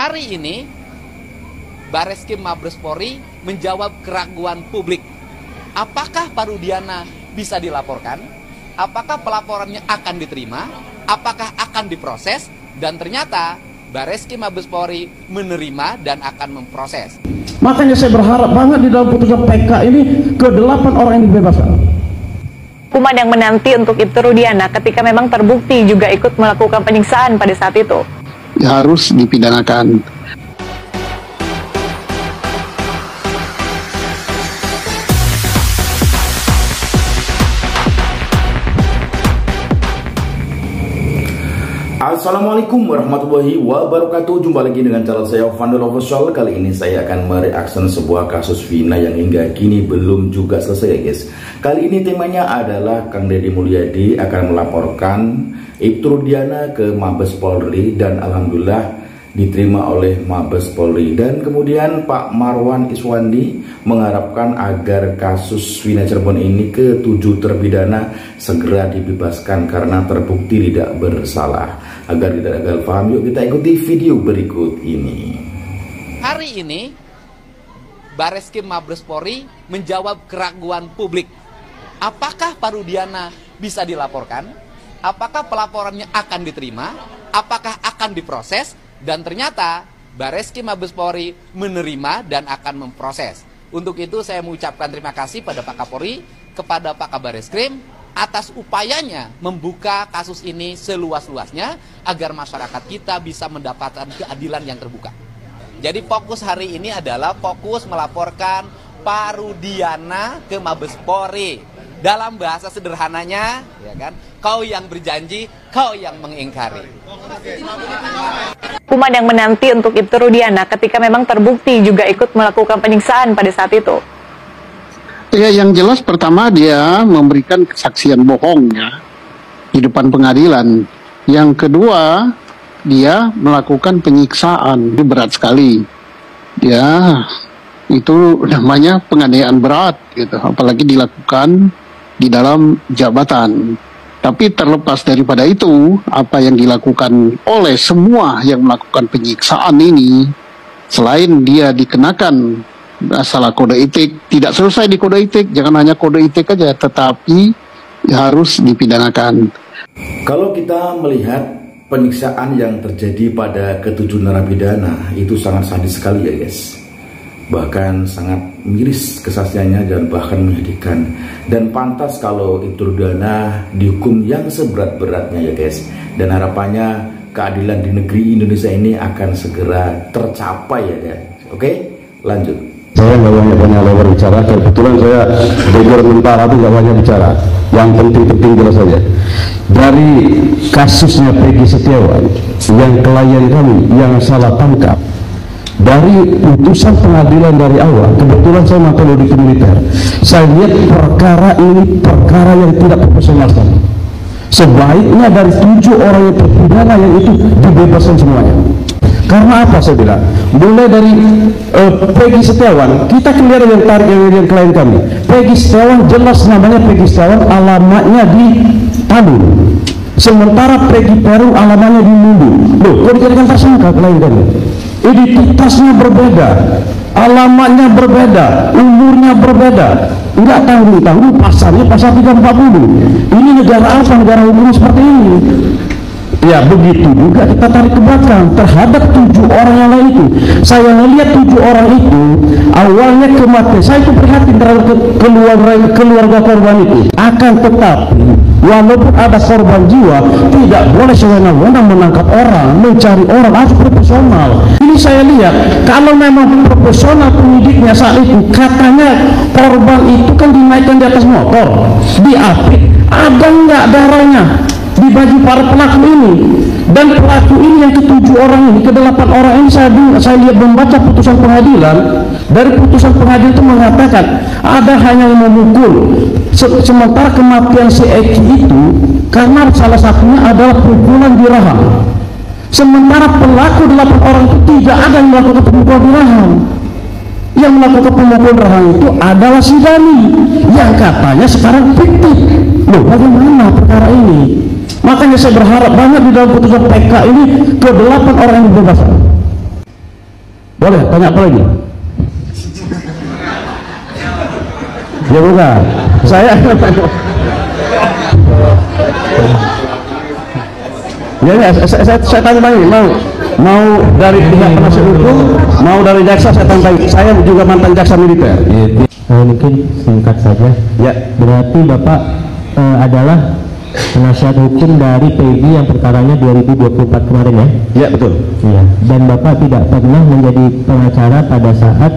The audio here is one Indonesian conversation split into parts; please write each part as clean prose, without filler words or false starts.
Hari ini Bareskrim Mabes Polri menjawab keraguan publik. Apakah Pak Rudiana bisa dilaporkan? Apakah pelaporannya akan diterima? Apakah akan diproses? Dan ternyata Bareskrim Mabes Polri menerima dan akan memproses. Makanya saya berharap banget di dalam putusan PK ini ke-8 orang yang dibebaskan. Hukuman yang menanti untuk Ibtu Rudiana ketika memang terbukti juga ikut melakukan penyiksaan pada saat itu. Harus dipidanakan. Assalamualaikum warahmatullahi wabarakatuh. Jumpa lagi dengan channel saya Vandal Official. Kali ini saya akan mereaction sebuah kasus Vina yang hingga kini belum juga selesai, guys. Kali ini temanya adalah Kang Deddy Mulyadi akan melaporkan Ibtu Rudiana ke Mabes Polri dan alhamdulillah diterima oleh Mabes Polri. Dan kemudian Pak Marwan Iswandi mengharapkan agar kasus Vina Cirebon ini ke-7 terpidana segera dibebaskan karena terbukti tidak bersalah. Agar tidak gagal paham, yuk kita ikuti video berikut ini. Hari ini Bareskrim Mabes Polri menjawab keraguan publik. Apakah Pak Rudiana bisa dilaporkan? Apakah pelaporannya akan diterima? Apakah akan diproses? Dan ternyata Bareskrim Mabes Polri menerima dan akan memproses. Untuk itu saya mengucapkan terima kasih pada Pak Kapolri, kepada Pak Kabar Eskrim atas upayanya membuka kasus ini seluas-luasnya agar masyarakat kita bisa mendapatkan keadilan yang terbuka. Jadi fokus hari ini adalah fokus melaporkan Pak Rudiana ke Mabes Polri. Dalam bahasa sederhananya, ya kan, kau yang berjanji, kau yang mengingkari. Hukuman yang menanti untuk Ibtu Rudiana ketika memang terbukti juga ikut melakukan penyiksaan pada saat itu. Ya, yang jelas pertama dia memberikan kesaksian bohongnya di depan pengadilan. Yang kedua, dia melakukan penyiksaan. Itu berat sekali. Ya, itu namanya penganiayaan berat gitu, apalagi dilakukan di dalam jabatan. Tapi terlepas daripada itu, apa yang dilakukan oleh semua yang melakukan penyiksaan ini, selain dia dikenakan masalah kode etik, tidak selesai di kode etik, jangan hanya kode etik aja, tetapi harus dipidanakan. Kalau kita melihat penyiksaan yang terjadi pada ke-7 narapidana, itu sangat sadis sekali ya guys. Bahkan sangat miris kesaksiannya dan bahkan menyedihkan. Dan pantas kalau Ibtu Rudiana dihukum yang seberat-beratnya ya guys. Dan harapannya keadilan di negeri Indonesia ini akan segera tercapai ya guys. Oke, lanjut. Saya nggak banyak lebar bicara, kebetulan saya belajar mentara itu nggak banyak bicara. Yang penting-penting jelas saja. Dari kasusnya Peggy Setiawan, yang klien kami yang salah tangkap, dari putusan pengadilan dari awal, kebetulan saya mantan audit militer, saya lihat perkara ini perkara yang tidak profesional sekali. Sebaiknya dari 7 orang yang terpidana yang itu dibebaskan semuanya. Karena apa saya bilang? Mulai dari Peggy Setiawan, kita clear yang tarik yang klien kami. Peggy Setiawan jelas namanya Peggy Setiawan, alamatnya di Tanun. Sementara Peggy Peru alamatnya di Mundu. Loh, kok dijadikan tersangka klien kami? Identitasnya berbeda, alamatnya berbeda, umurnya berbeda. Enggak tanggung-tanggung, pasalnya pasal 340. Ini negara apa, negara hukum seperti ini? Ya begitu juga kita tarik ke belakang terhadap 7 orang yang lain itu. Saya melihat 7 orang itu awalnya kematian. Saya itu prihatin terhadap keluarga korban itu. Akan tetapi walaupun ada korban jiwa, tidak boleh sewenang-wenang menangkap orang, mencari orang, harus profesional. Ini saya lihat kalau memang profesional penyidiknya saat itu, katanya korban itu kan dinaikkan di atas motor, diapit, ada nggak darahnya di baju para pelaku ini. Dan pelaku ini yang ke-7 orang ini, ke-8 orang ini saya lihat membaca putusan pengadilan. Dari putusan pengadilan itu mengatakan ada hanya yang memukul, sementara kematian si Eki itu karena salah satunya adalah pukulan di rahang. Sementara pelaku 8 orang itu tidak ada yang melakukan pemukulan di rahang. Yang melakukan pemukulan rahang itu adalah si Dani yang katanya sekarang fiktif. Loh, bagaimana perkara ini? Makanya saya berharap banget di dalam putusan PK ini ke-8 orang yang dibebaskan. Boleh tanya apa lagi? Ya bukan. Saya saya tanya lagi, mau dari pihak penasihat hukum, mau dari jaksa, saya tanya. Saya juga mantan jaksa militer. Mungkin singkat saja. Ya. Berarti Bapak adalah penasihat hukum dari Peggy yang perkaranya 2024 kemarin ya? Ya, betul. Iya. Dan Bapak tidak pernah menjadi pengacara pada saat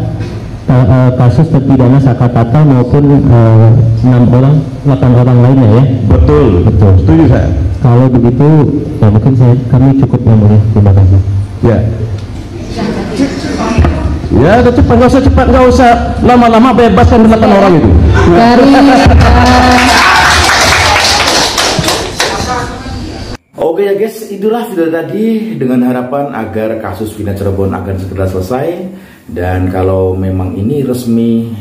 kasus terpidana Saka Tatal maupun 8 orang lainnya ya? Betul. Setuju saya. Kalau begitu, ya mungkin kami cukup yang mulia. Terima kasih. Ya. Ya, udah cepat, nggak usah lama-lama, bebaskan 8 orang itu. Oke ya guys, itulah video tadi dengan harapan agar kasus Vina Cirebon akan segera selesai. Dan kalau memang ini resmi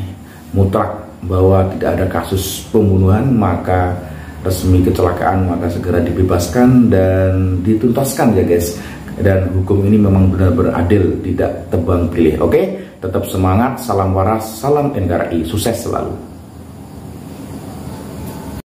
mutlak bahwa tidak ada kasus pembunuhan, maka resmi kecelakaan, maka segera dibebaskan dan dituntaskan ya guys. Dan hukum ini memang benar-benar adil, tidak tebang pilih. Oke, tetap semangat, salam waras, salam NKRI, sukses selalu.